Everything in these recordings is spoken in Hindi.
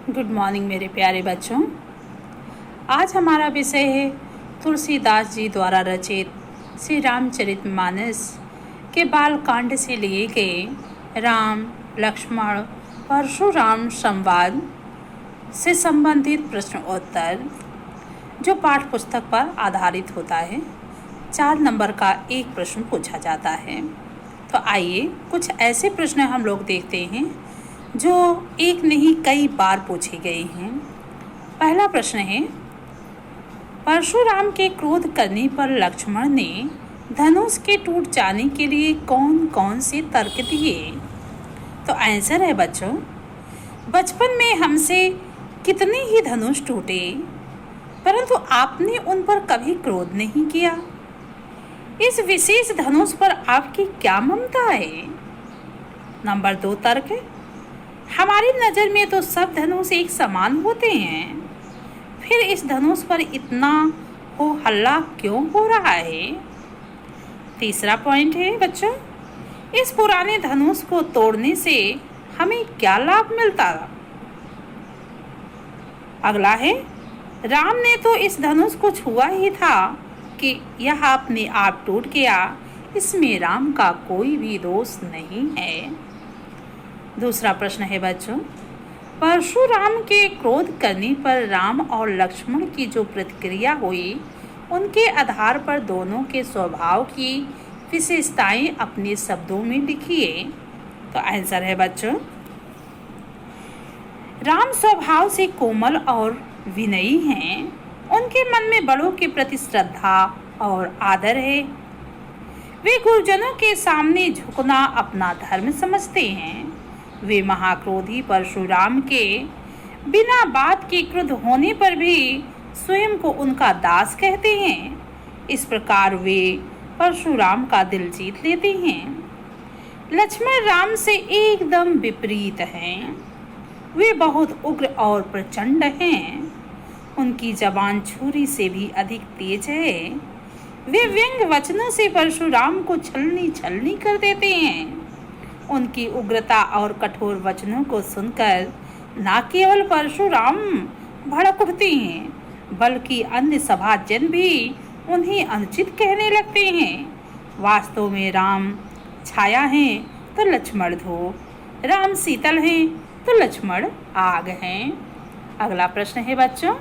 गुड मॉर्निंग मेरे प्यारे बच्चों। आज हमारा विषय है तुलसीदास जी द्वारा रचित श्री रामचरितमानस के बालकांड से लिए गए राम लक्ष्मण परशुराम संवाद से संबंधित प्रश्न उत्तर, जो पाठ्य पुस्तक पर आधारित होता है। 4 नंबर का एक प्रश्न पूछा जाता है। तो आइए कुछ ऐसे प्रश्न हम लोग देखते हैं जो एक नहीं कई बार पूछे गए हैं। पहला प्रश्न है, परशुराम के क्रोध करने पर लक्ष्मण ने धनुष के टूट जाने के लिए कौन कौन से तर्क दिए? तो आंसर है बच्चों, बचपन में हमसे कितने ही धनुष टूटे, परंतु आपने उन पर कभी क्रोध नहीं किया। इस विशेष धनुष पर आपकी क्या ममता है? नंबर 2 तर्क है, हमारी नज़र में तो सब धनुष एक समान होते हैं, फिर इस धनुष पर इतना हो हल्ला क्यों हो रहा है? तीसरा पॉइंट है बच्चों, इस पुराने धनुष को तोड़ने से हमें क्या लाभ मिलता? अगला है, राम ने तो इस धनुष को छुआ ही था कि यह अपने आप टूट गया, इसमें राम का कोई भी दोष नहीं है। दूसरा प्रश्न है बच्चों, परशुराम के क्रोध करने पर राम और लक्ष्मण की जो प्रतिक्रिया हुई, उनके आधार पर दोनों के स्वभाव की विशेषताएं अपने शब्दों में लिखिए। तो आंसर है बच्चों, राम स्वभाव से कोमल और विनयी हैं। उनके मन में बड़ों के प्रति श्रद्धा और आदर है। वे गुरुजनों के सामने झुकना अपना धर्म समझते हैं। वे महाक्रोधी परशुराम के बिना बात के क्रुद्ध होने पर भी स्वयं को उनका दास कहते हैं। इस प्रकार वे परशुराम का दिल जीत लेते हैं। लक्ष्मण राम से एकदम विपरीत हैं। वे बहुत उग्र और प्रचंड हैं। उनकी जबान छुरी से भी अधिक तेज है। वे व्यंग्य वचनों से परशुराम को छलनी छलनी कर देते हैं। उनकी उग्रता और कठोर वचनों को सुनकर न केवल परशुराम भड़क उठते हैं, बल्कि अन्य सभाजन भी उन्हें अनुचित कहने लगते हैं। वास्तव में राम छाया है तो लक्ष्मण धूप, राम शीतल है तो लक्ष्मण आग हैं। अगला प्रश्न है बच्चों,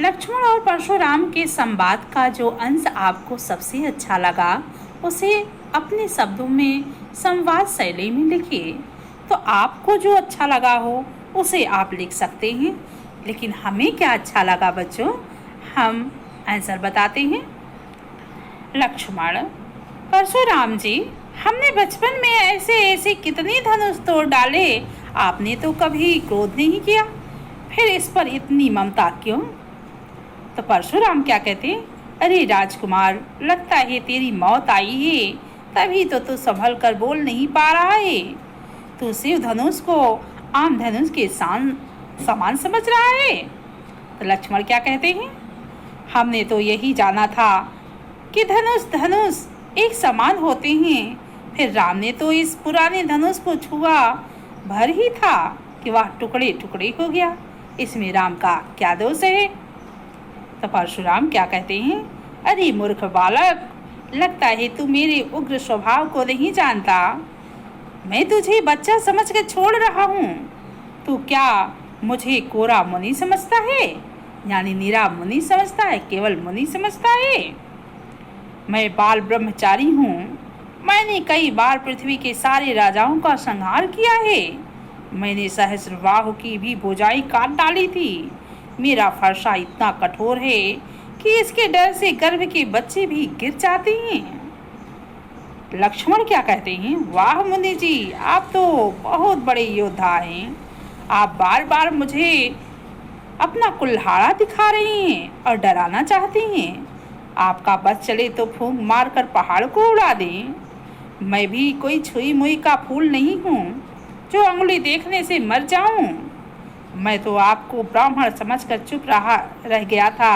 लक्ष्मण और परशुराम के संवाद का जो अंश आपको सबसे अच्छा लगा, उसे अपने शब्दों में संवाद शैली में लिखिए। तो आपको जो अच्छा लगा हो उसे आप लिख सकते हैं, लेकिन हमें क्या अच्छा लगा बच्चों, हम आंसर बताते हैं। लक्ष्मण, परशुराम जी, हमने बचपन में ऐसे ऐसे कितने धनुष तोड़ डाले, आपने तो कभी क्रोध नहीं किया, फिर इस पर इतनी ममता क्यों? तो परशुराम क्या कहते, अरे राजकुमार, लगता है तेरी मौत आई है, तभी तो तू संभल कर बोल नहीं पा रहा है। तू शिव धनुष को आम धनुष के समान समझ रहा है। तो लक्ष्मण क्या कहते हैं, हमने तो यही जाना था कि धनुष धनुष एक समान होते हैं, फिर राम ने तो इस पुराने धनुष को छुआ भर ही था कि वह टुकड़े टुकड़े हो गया, इसमें राम का क्या दोष है? तो परशुराम क्या कहते हैं, अरे मूर्ख बालक, लगता है तू मेरे उग्र स्वभाव को नहीं जानता। मैं तुझे बच्चा समझ कर छोड़ रहा हूँ। तू क्या मुझे कोरा मुनि समझता है, यानी निरा मुनि समझता है, केवल मुनि समझता है? मैं बाल ब्रह्मचारी हूँ। मैंने कई बार पृथ्वी के सारे राजाओं का संहार किया है। मैंने सहस्रबाहु की भी भुजाएं काट डाली थी। मेरा फरसा इतना कठोर है कि इसके डर से गर्भ के बच्चे भी गिर जाते हैं। लक्ष्मण क्या कहते हैं, वाह मुनि जी, आप तो बहुत बड़े योद्धा हैं। आप बार बार मुझे अपना कुल्हाड़ा दिखा रहे हैं और डराना चाहते हैं। आपका बस चले तो फूंक मार कर पहाड़ को उड़ा दें। मैं भी कोई छुई मुई का फूल नहीं हूँ जो अंगुली देखने से मर जाऊं। मैं तो आपको ब्राह्मण समझकर चुप रह गया था।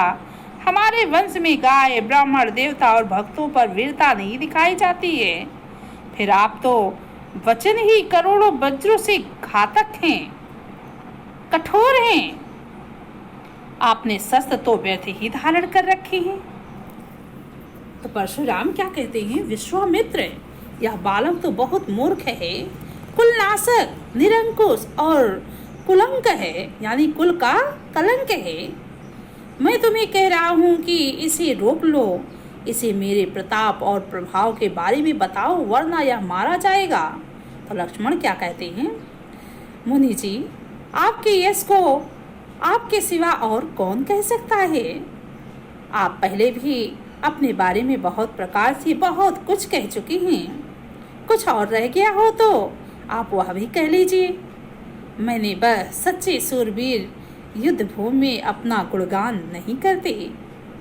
हमारे वंश में गाय, ब्राह्मण, देवता और भक्तों पर वीरता नहीं दिखाई जाती है। फिर आप तो वचन ही करोड़ों वज्रों से घातक हैं, कठोर हैं। आपने शस्त्र तो व्यर्थ ही धारण कर रखे हैं। तो परशुराम क्या कहते हैं, विश्वामित्र, यह बालक तो बहुत मूर्ख है, कुलनाशक, निरंकुश और कुलंक है, यानी कुल का कलंक है। मैं तुम्हें कह रहा हूँ कि इसे रोक लो, इसे मेरे प्रताप और प्रभाव के बारे में बताओ, वरना यह मारा जाएगा। तो लक्ष्मण क्या कहते हैं, मुनि जी, आपके यश को आपके सिवा और कौन कह सकता है। आप पहले भी अपने बारे में बहुत प्रकार से बहुत कुछ कह चुके हैं, कुछ और रह गया हो तो आप वह भी कह लीजिए। मैंने बस सच्चे सूरवीर युद्ध भूमि में अपना गुणगान नहीं करते,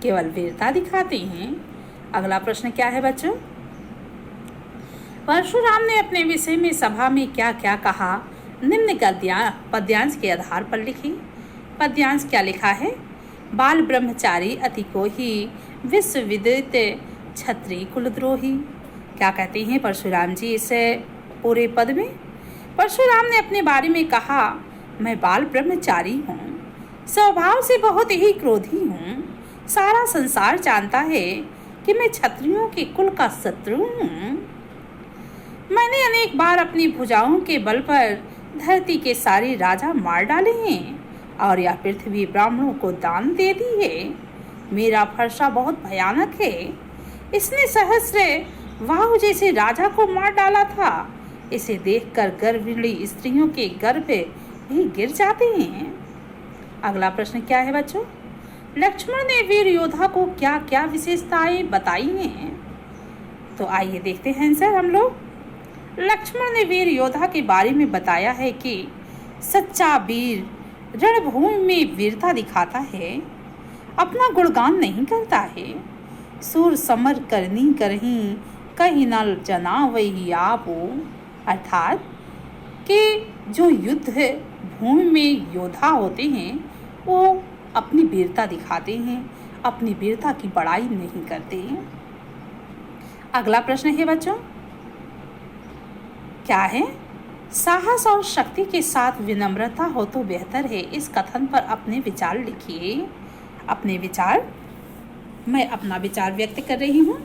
केवल वीरता दिखाते हैं। अगला प्रश्न क्या है बच्चों, परशुराम ने अपने विषय में सभा में क्या क्या कहा, निम्न पद्यांश के आधार पर लिखी। पद्यांश क्या लिखा है, बाल ब्रह्मचारी अति को ही विश्वविदित क्षत्रिय कुलद्रोही। क्या कहते हैं परशुराम जी इस पूरे पद में। परशुराम ने अपने बारे में कहा, मैं बाल ब्रह्मचारी हूँ, स्वभाव से बहुत ही क्रोधी हूँ। सारा संसार जानता है कि मैं क्षत्रियों के कुल का शत्रु हूँ। मैंने अनेक बार अपनी भुजाओं के बल पर धरती के सारे राजा मार डाले हैं और यह पृथ्वी ब्राह्मणों को दान दे दी है। मेरा फरसा बहुत भयानक है, इसने सहस्र वाहु जैसे राजा को मार डाला था। इसे देखकर गर्भिणी स्त्रियों के गर्भ भी गिर जाते हैं। अगला प्रश्न क्या है बच्चों, लक्ष्मण ने वीर योद्धा को क्या क्या विशेषताएं बताई हैं। तो आइए देखते हैं आंसर हम लोग। लक्ष्मण ने वीर योद्धा के बारे में बताया है कि सच्चा वीर रणभूमि में वीरता दिखाता है, अपना गुणगान नहीं करता है। सूर समर करनी करही कहीं न जना वही आपो, अर्थात कि जो युद्ध भूमि में योद्धा होते हैं वो अपनी वीरता दिखाते हैं, अपनी वीरता की बड़ाई नहीं करते हैं। अगला प्रश्न है बच्चों, क्या है, साहस और शक्ति के साथ विनम्रता हो तो बेहतर है। इस कथन पर अपने विचार लिखिए। अपने विचार, मैं अपना विचार व्यक्त कर रही हूँ,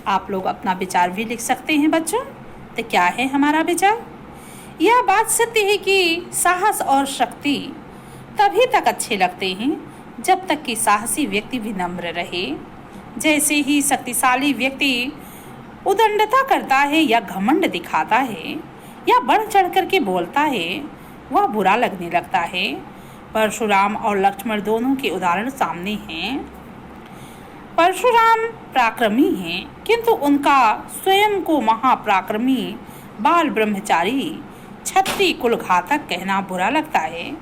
आप लोग अपना विचार भी लिख सकते हैं बच्चों। तो क्या है हमारा विचार, यह बात सत्य है कि साहस और शक्ति तभी तक अच्छे लगते हैं जब तक कि साहसी व्यक्ति विनम्र रहे। जैसे ही शक्तिशाली व्यक्ति उदंडता करता है या घमंड दिखाता है या बढ़ चढ़ करके बोलता है, वह बुरा लगने लगता है। परशुराम और लक्ष्मण दोनों के उदाहरण सामने हैं। परशुराम पराक्रमी हैं, किंतु उनका स्वयं को महापराक्रमी बाल ब्रह्मचारी क्षत्रिय कुल घातक कहना बुरा लगता है।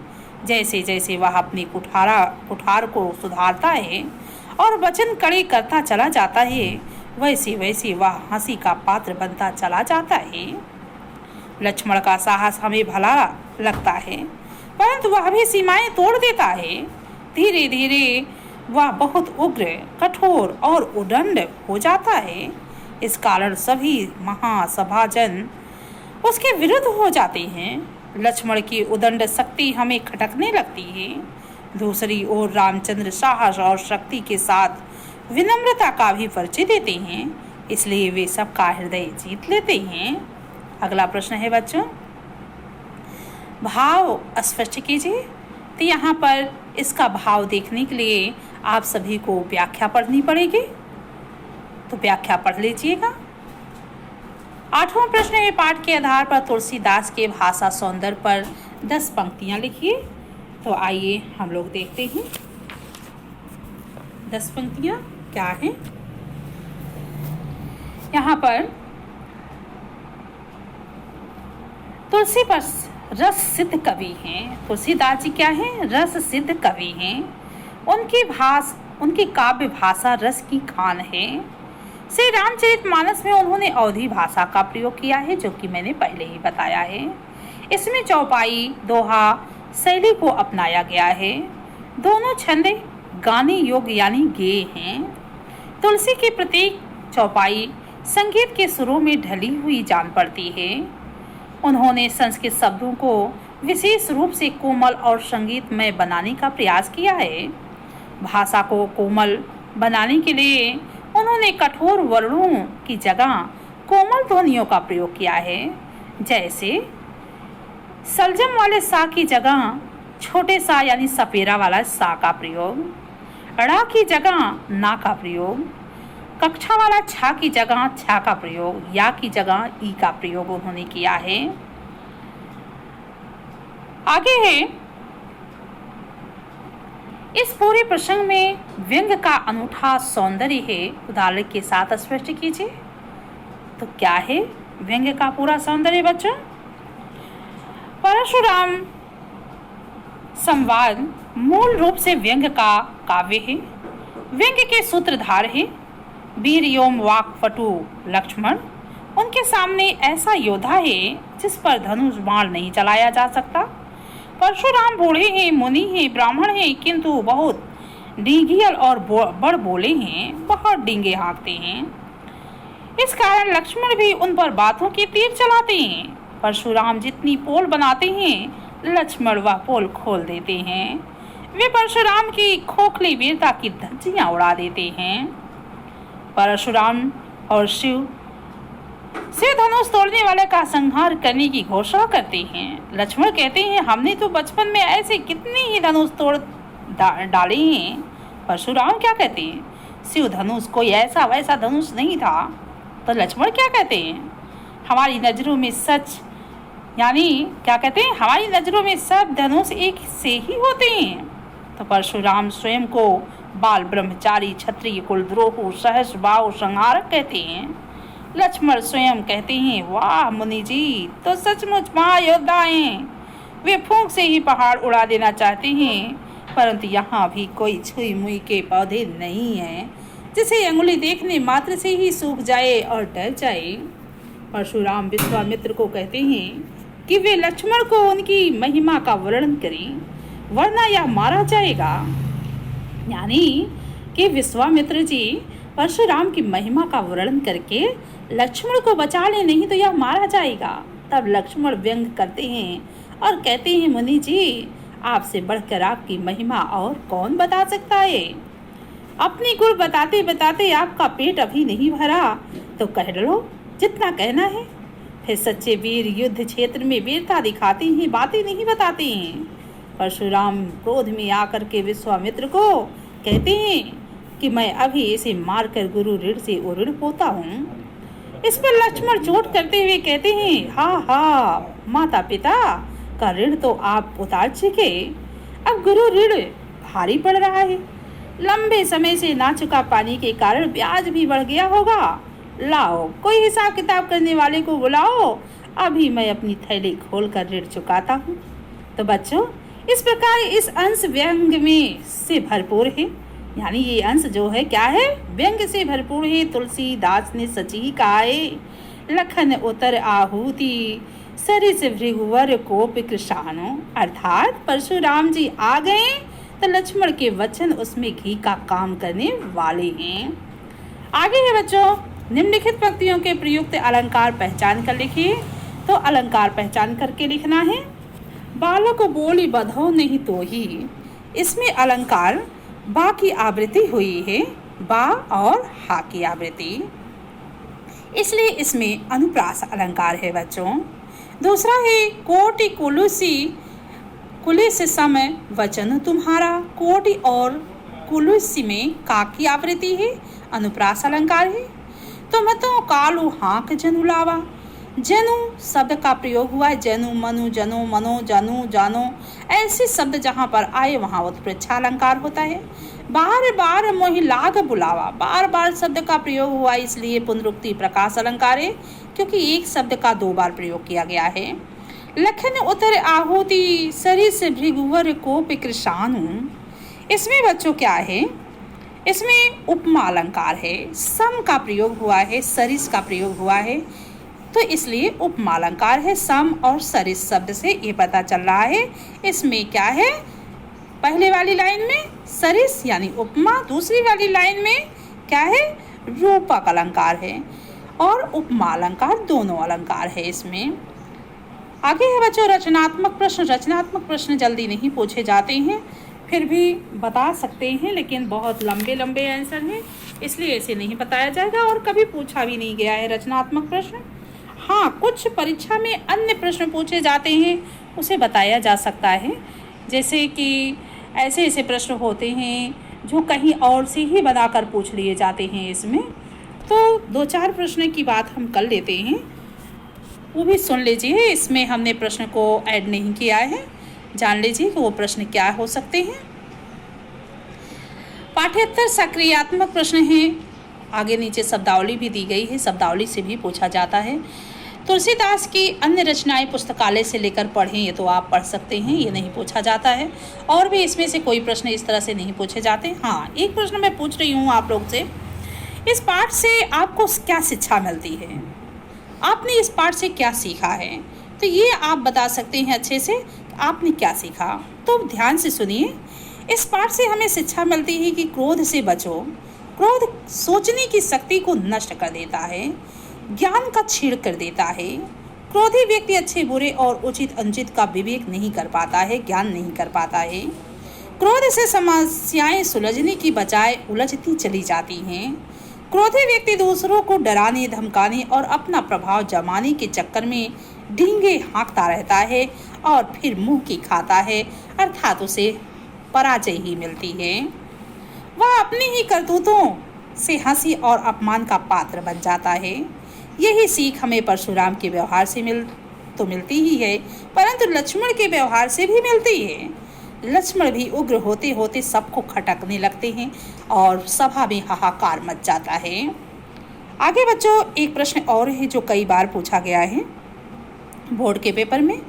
जैसे जैसे वह अपनी कुठार को सुधारता है और वचन कड़े करता चला जाता है, वैसे वैसे वह हंसी का पात्र बनता चला जाता है। लक्ष्मण का साहस हमें भला लगता है, परंतु वह भी सीमाएं तोड़ देता है। धीरे धीरे वह बहुत उग्र, कठोर और उदंड हो जाता है। इस कारण सभी महासभाजन उसके विरुद्ध हो जाते हैं। लक्ष्मण की उदंड शक्ति हमें खटकने लगती है। दूसरी ओर रामचंद्र साहस और शक्ति के साथ विनम्रता का भी परिचय देते हैं, इसलिए वे सबका हृदय जीत लेते हैं। अगला प्रश्न है बच्चों, भाव स्पष्ट कीजिए। तो यहाँ पर इसका भाव देखने के लिए आप सभी को व्याख्या पढ़नी पड़ेगी, तो व्याख्या पढ़ लीजिएगा। 8वां प्रश्न है, पाठ के आधार पर तुलसीदास के भाषा सौंदर्य पर 10 पंक्तियां लिखिए। तो आइए हम लोग देखते हैं 10 पंक्तियां क्या हैं। यहाँ पर तुलसी पर रस सिद्ध कवि हैं। तुलसीदास जी क्या हैं, रस सिद्ध कवि हैं। उनकी काव्य भाषा रस की खान है। श्री रामचरितमानस में उन्होंने अवधी भाषा का प्रयोग किया है, जो कि मैंने पहले ही बताया है। इसमें चौपाई, दोहा शैली को अपनाया गया है। दोनों छंद गाने योग्य यानी गेय हैं। तुलसी की प्रत्येक चौपाई संगीत के सुरों में ढली हुई जान पड़ती है। उन्होंने संस्कृत शब्दों को विशेष रूप से कोमल और संगीतमय बनाने का प्रयास किया है। भाषा को कोमल बनाने के लिए उन्होंने कठोर वर्णों की जगह कोमल ध्वनियों का प्रयोग किया है। जैसे सलजम वाले सा की जगह छोटे सा यानी सपेरा वाला सा का प्रयोग, ड़ा की जगह ना का प्रयोग, कक्षा वाला छा की जगह छा का प्रयोग, या की जगह ई का प्रयोग उन्होंने किया है। आगे है, इस पूरे प्रसंग में व्यंग का अनूठा सौंदर्य है, उदाहरण के साथ स्पष्ट कीजिए। तो क्या है व्यंग का पूरा सौंदर्य बच्चों? परशुराम संवाद मूल रूप से व्यंग का काव्य है। व्यंग के सूत्रधार है वीर एवं वाक्पटु लक्ष्मण। उनके सामने ऐसा योद्धा है जिस पर धनुष बाण नहीं चलाया जा सकता। परशुराम बूढ़े हैं, मुनि हैं, ब्राह्मण हैं, किंतु बहुत डींगियल और बड़ बोले हैं, बहुत डींगे हाँकते हैं। इस कारण लक्ष्मण भी उन पर बातों के तीर चलाते हैं। परशुराम जितनी पोल बनाते हैं लक्ष्मण वह पोल खोल देते हैं। वे परशुराम की खोखली वीरता की धज्जियां उड़ा देते हैं। परशुराम और शिव धनुष तोड़ने वाले का संहार करने की घोषणा करते हैं। लक्ष्मण कहते हैं हमने तो बचपन में ऐसे कितने ही धनुष तोड़ डाले हैं। परशुराम क्या कहते हैं? शिव धनुष कोई ऐसा वैसा धनुष नहीं था। तो लक्ष्मण क्या कहते हैं? हमारी नजरों में सच, यानी क्या कहते हैं? हमारी नजरों में सब धनुष एक से ही होते हैं। तो परशुराम स्वयं को बाल ब्रह्मचारी, क्षत्रिय कुलद्रोह, सहस बाहु संहारक कहते हैं। लक्ष्मण स्वयं कहते हैं वाह मुनि जी तो सचमुच महायोद्धा हैं। वे फूंक से ही पहाड़ उड़ा देना चाहते हैं, परंतु यहाँ भी कोई छुई मुई के पौधे नहीं हैं जिसे अंगुली देखने मात्र से ही सूख जाए और डर जाए। परशुराम विश्वामित्र को कहते हैं कि वे लक्ष्मण को उनकी महिमा का वर्णन करें, वरना यह मारा जाएगा। यानी कि विश्वामित्र जी परशुराम की महिमा का वर्णन करके लक्ष्मण को बचा ले, नहीं तो यह मारा जाएगा। तब लक्ष्मण व्यंग करते हैं और कहते हैं मुनि जी आपसे बढ़कर आपकी महिमा और कौन बता सकता है। अपनी गुण बताते बताते आपका पेट अभी नहीं भरा तो कह लो जितना कहना है। फिर सच्चे वीर युद्ध क्षेत्र में वीरता दिखाते हैं, बातें नहीं बताते हैं। परशुराम क्रोध में आकर के विश्वामित्र को कहते हैं कि मैं अभी इसे मारकर गुरु ऋण से उऋण होता हूँ। इस पर लक्ष्मण चोट करते हुए कहते हैं हा माता पिता का ऋण तो आप उतार चुके, अब गुरु ऋण भारी पड़ रहा है। लंबे समय से ना चुका पानी के कारण ब्याज भी बढ़ गया होगा। लाओ कोई हिसाब किताब करने वाले को बुलाओ, अभी मैं अपनी थैली खोलकर ऋण चुकाता हूँ। तो बच्चों इस प्रकार इस अंश व्यंग में से भरपूर है, यानी ये अंश जो है क्या है? व्यंग से भरपूर है। तुलसीदास ने सच ही कहा है लखन उतर आहुति सरिस भृगुवर कोप कृषाणो, अर्थात परशुराम जी आ गए तो लक्ष्मण के वचन उसमें घी का काम करने वाले हैं। आगे है बच्चों, निम्नलिखित पंक्तियों के प्रयुक्त अलंकार पहचान कर लिखिए। तो अलंकार पहचान करके लिखना है। बालक बोली बधो नहीं तो ही, इसमें अलंकार बा की आवृत्ति हुई है, बा और हा की आवृत्ति, इसलिए इसमें अनुप्रास अलंकार है बच्चों। दूसरा है कोटि कुलुसी कुलिस समय वचन तुम्हारा, कोटि और कुलुसी में का की आवृत्ति है, अनुप्रास अलंकार है। तुम तो कालू हाँक जनु लावा, जनु शब्द का प्रयोग हुआ है। जनु मनु जनो मनो जनु जानो ऐसे शब्द जहाँ पर आए वहाँ उत्प्रेक्षा अलंकार होता है। बार बार मोहि लाग बुलावा, बार बार शब्द का प्रयोग हुआ इसलिए पुनरुक्ति प्रकाश अलंकार है, क्योंकि एक शब्द का दो बार प्रयोग किया गया है। लखन उतर आहुति सरिस भृगुवर कोप कृषाणु, इसमें बच्चों क्या है? इसमें उपमा अलंकार है। सम का प्रयोग हुआ है, सरिस का प्रयोग हुआ है, तो इसलिए उपमा अलंकार है। सम और सरिस शब्द से ये पता चल रहा है इसमें क्या है? पहले वाली लाइन में सरिस यानी उपमा, दूसरी वाली लाइन में क्या है? रूपक अलंकार है। और उपमा अलंकार दोनों अलंकार है इसमें। आगे है बच्चों रचनात्मक प्रश्न। रचनात्मक प्रश्न जल्दी नहीं पूछे जाते हैं, फिर भी बता सकते हैं, लेकिन बहुत लंबे लंबे आंसर हैं, इसलिए इसे नहीं बताया जाएगा और कभी पूछा भी नहीं गया है रचनात्मक प्रश्न। हाँ, कुछ परीक्षा में अन्य प्रश्न पूछे जाते हैं, उसे बताया जा सकता है। जैसे कि ऐसे ऐसे प्रश्न होते हैं जो कहीं और से ही बनाकर पूछ लिए जाते हैं इसमें। तो 2-4 प्रश्न की बात हम कर लेते हैं, वो भी सुन लीजिए। इसमें हमने प्रश्न को ऐड नहीं किया है, जान लीजिए कि वो प्रश्न क्या हो सकते हैं। पाठ्येतर सक्रियात्मक प्रश्न हैं, आगे नीचे शब्दावली भी दी गई है, शब्दावली से भी पूछा जाता है। तुलसीदास की अन्य रचनाएं पुस्तकालय से लेकर पढ़ें, ये तो आप पढ़ सकते हैं, ये नहीं पूछा जाता है। और भी इसमें से कोई प्रश्न इस तरह से नहीं पूछे जाते। हाँ, एक प्रश्न मैं पूछ रही हूँ आप लोग से, इस पाठ से आपको क्या शिक्षा मिलती है, आपने इस पाठ से क्या सीखा है, तो ये आप बता सकते हैं अच्छे से आपने क्या सीखा। तो ध्यान से सुनिए, इस पाठ से हमें शिक्षा मिलती है कि क्रोध से बचो। क्रोध सोचने की शक्ति को नष्ट कर देता है, ज्ञान का छीड़ कर देता है। क्रोधी व्यक्ति अच्छे बुरे और उचित अनुचित का विवेक नहीं कर पाता है, ज्ञान नहीं कर पाता है। क्रोध से समस्याएं सुलझने की बजाय उलझती चली जाती हैं। क्रोधी व्यक्ति दूसरों को डराने धमकाने और अपना प्रभाव जमाने के चक्कर में डींगे हाँकता रहता है और फिर मुंह की खाता है, अर्थात उसे पराजय ही मिलती है। वह अपनी ही करतूतों से हंसी और अपमान का पात्र बन जाता है। यही सीख हमें परशुराम के व्यवहार से मिलती ही है, परंतु लक्ष्मण के व्यवहार से भी मिलती है। लक्ष्मण भी उग्र होते होते सबको खटकने लगते हैं और सभा में हाहाकार मच जाता है। आगे बच्चों एक प्रश्न और है जो कई बार पूछा गया है बोर्ड के पेपर में।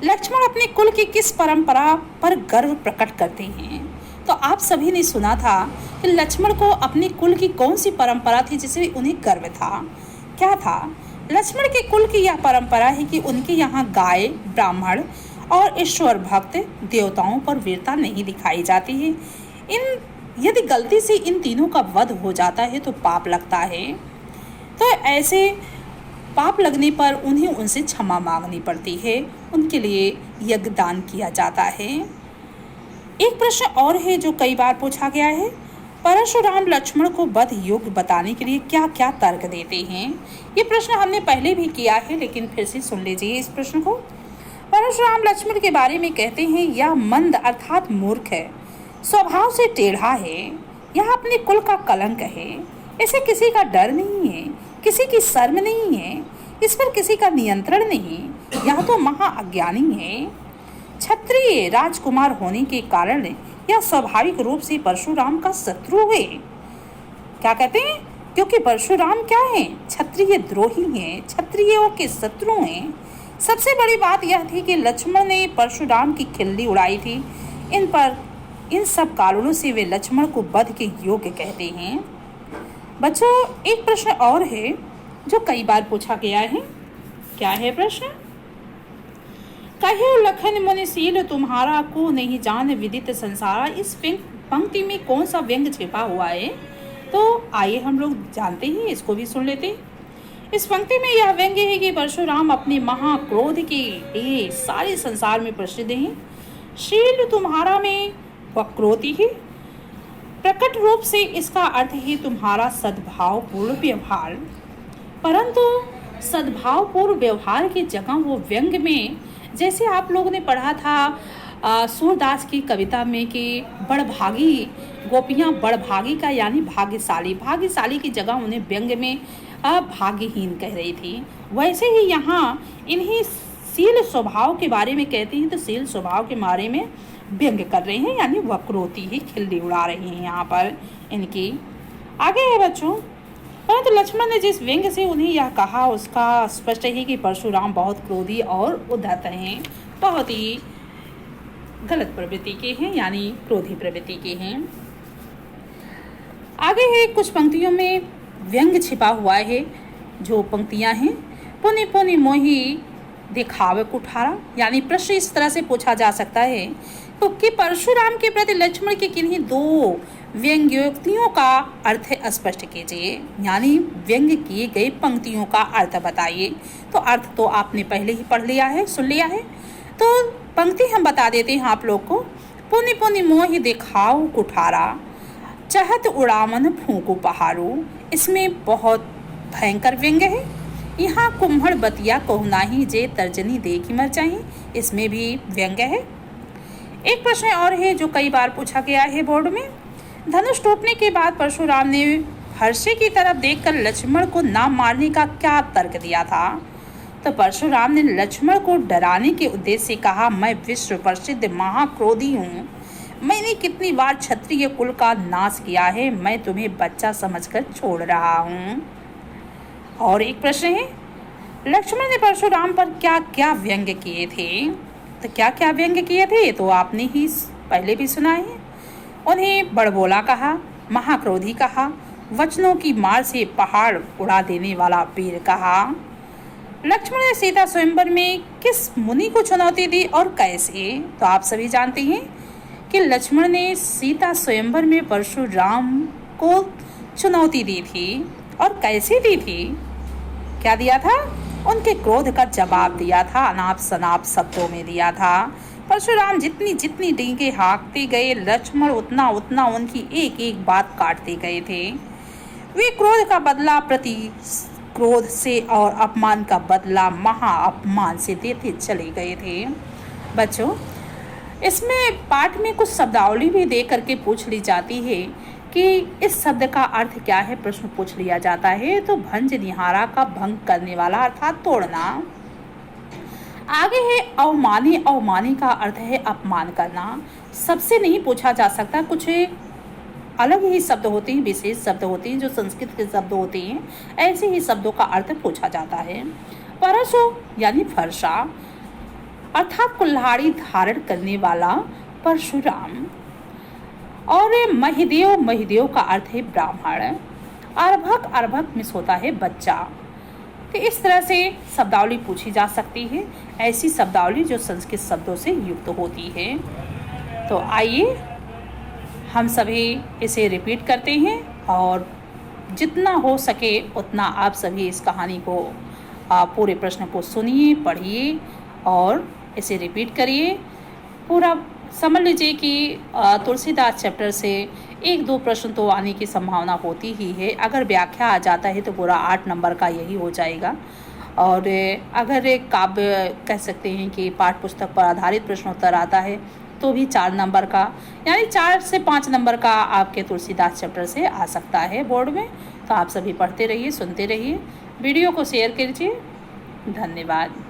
लक्ष्मण अपने कुल की किस परंपरा पर गर्व प्रकट करते हैं? तो आप सभी ने सुना था कि लक्ष्मण को अपने कुल की कौन सी परंपरा थी जिससे उन्हें गर्व था। क्या था? लक्ष्मण के कुल की यह परंपरा है कि उनके यहाँ गाय, ब्राह्मण और ईश्वर भक्त देवताओं पर वीरता नहीं दिखाई जाती है। यदि गलती से इन तीनों का वध हो जाता है तो पाप लगता है। तो ऐसे पाप लगने पर उन्हें उनसे क्षमा मांगनी पड़ती है, उनके लिए यज्ञ दान किया जाता है। एक प्रश्न और है जो कई बार पूछा गया है, परशुराम लक्ष्मण को वध योग्य बताने के लिए क्या क्या तर्क देते हैं? ये प्रश्न हमने पहले भी किया है, लेकिन फिर से सुन लीजिए इस प्रश्न को। परशुराम लक्ष्मण के बारे में कहते हैं, यह मंद अर्थात मूर्ख है, स्वभाव से टेढ़ा है, यह अपने कुल का कलंक है, इसे किसी का डर नहीं है, किसी की शर्म नहीं है, इस पर किसी का नियंत्रण नहीं, यह तो महा अज्ञानी है। क्षत्रिय राजकुमार होने के कारण यह स्वाभाविक रूप से परशुराम का शत्रु है। क्या कहते हैं? क्योंकि परशुराम क्या है? क्षत्रिय द्रोही हैं, क्षत्रियों के शत्रु हैं। सबसे बड़ी बात यह थी कि लक्ष्मण ने परशुराम की खिल्ली उड़ाई थी। इन सब कारणों से वे लक्ष्मण को वध के योग्य कहते हैं। बच्चों एक प्रश्न और है जो कई बार पूछा गया है। क्या है प्रश्न? कहो लखन मुनिशील तुम्हारा को नहीं जान विदित संसारा। इस पंक्ति में कौन सा व्यंग छिपा हुआ है? तो आइए हम लोग जानते हैं, इसको भी सुन लेते हैं। इस पंक्ति में यह व्यंग्य है कि परशुराम अपने महाक्रोध के लिए सारे संसार में प्रसिद्ध हैं। शील तुम्हारा में वक्रोति है, प्रकट रूप से इसका अर्थ है तुम्हारा सद्भावपूर्ण व्यवहार। परंतु सद्भावपूर्ण व्यवहार की जगह वो व्यंग में, जैसे आप लोगों ने पढ़ा था सूरदास की कविता में कि बड़भागी गोपियाँ बड़भागी का यानी भाग्यशाली, भाग्यशाली की जगह उन्हें व्यंग में भाग्यहीन कह रही थी। वैसे ही यहाँ इन्हीं शील स्वभाव के बारे में कहते हैं, तो शील स्वभाव के बारे में व्यंग कर रहे हैं, यानी वक्रोति ही खिल्ली उड़ा रहे हैं यहाँ पर इनकी। आगे है बच्चों, परंतु लक्ष्मण ने जिस व्यंग से उन्हें यह कहा उसका स्पष्ट है कि परशुराम बहुत क्रोधी और उद्धत हैं, बहुत ही गलत प्रवृत्ति के हैं, यानी क्रोधी प्रवृत्ति के हैं। आगे है कुछ पंक्तियों में व्यंग छिपा हुआ है। जो पंक्तियां हैं, पुनि पुनि मोही दिखावे कुठारा, यानी प्रश्न इस तरह से पूछा जा सकता है तो कि परशुराम के प्रति लक्ष्मण के किन्हीं दो व्यंग्योक्तियों का अर्थ स्पष्ट कीजिए, यानी व्यंग्य किए गए पंक्तियों का अर्थ बताइए। तो अर्थ तो आपने पहले ही पढ़ लिया है, सुन लिया है, तो पंक्ति हम बता देते हैं आप लोग को। पुनि पुनि मोहि दिखाओ कुठारा, चहत उड़ावन फूंकू पहाड़ू। इसमें बहुत भयंकर व्यंग्य है। यहाँ कुम्हड़ बतिया कहु जे तर्जनी देखी मर चाहिए, इसमें भी व्यंग्य है। एक प्रश्न और है जो कई बार पूछा गया है बोर्ड में। धनुष टूटने के बाद परशुराम ने हर्षे की तरफ देखकर लक्ष्मण को ना मारने का क्या तर्क दिया था? तो परशुराम ने लक्ष्मण को डराने के उद्देश्य से कहा, मैं विश्व प्रसिद्ध महाक्रोधी हूँ, मैंने कितनी बार क्षत्रिय कुल का नाश किया है, मैं तुम्हें बच्चा समझकर छोड़ रहा हूँ। और एक प्रश्न है, लक्ष्मण ने परशुराम पर क्या क्या व्यंग्य किए थे? तो क्या क्या व्यंग्य किए थे तो आपने ही पहले भी सुना है। उन्हें बड़बोला कहा, महाक्रोधी कहा, वचनों की मार से पहाड़ उड़ा देने वाला वीर कहा। लक्ष्मण ने सीता स्वयंवर में किस मुनि को चुनौती दी और कैसे? तो आप सभी जानते हैं कि लक्ष्मण ने सीता स्वयंवर में परशुराम को चुनौती दी थी। और कैसे दी थी? क्या दिया था? उनके क्रोध का जवाब दिया था, अनाप शनाप शब्दों में दिया था। परशुराम जितनी जितनी डींगे हाँकते गए, लक्ष्मण उतना उतना उनकी एक एक बात काटते गए थे। वे क्रोध का बदला प्रति क्रोध से और अपमान का बदला महा अपमान से देते चले गए थे। बच्चों, इसमें पाठ में कुछ शब्दावली भी दे करके पूछ ली जाती है कि इस शब्द का अर्थ क्या है, प्रश्न पूछ लिया जाता है। तो भंज निहारा का भंग करने वाला अर्थात तोड़ना। आगे है अवमानी, अवमानी का अर्थ है अपमान करना। सबसे नहीं पूछा जा सकता, कुछ अलग ही शब्द होते हैं, विशेष शब्द होते हैं जो संस्कृत के शब्द होते हैं, ऐसे ही शब्दों का अर्थ पूछा जाता है। परशु यानी फरसा अर्थात कुल्हाड़ी धारण करने वाला परशुराम। और महिदेव, महिदेव का अर्थ है ब्राह्मण। अर्भक, अर्भक मिस होता है बच्चा। तो इस तरह से शब्दावली पूछी जा सकती है, ऐसी शब्दावली जो संस्कृत शब्दों से युक्त होती है। तो आइए हम सभी इसे रिपीट करते हैं और जितना हो सके उतना आप सभी इस कहानी को, पूरे प्रश्न को सुनिए, पढ़िए और इसे रिपीट करिए। पूरा समझ लीजिए कि तुलसीदास चैप्टर से एक दो प्रश्न तो आने की संभावना होती ही है। अगर व्याख्या आ जाता है तो पूरा 8 नंबर का यही हो जाएगा। और अगर काव्य कह सकते हैं कि पाठ्य पुस्तक पर आधारित प्रश्नोत्तर आता है तो भी 4 नंबर का, यानी 4 से 5 नंबर का आपके तुलसीदास चैप्टर से आ सकता है बोर्ड में। तो आप सभी पढ़ते रहिए, सुनते रहिए, वीडियो को शेयर कीजिए। धन्यवाद।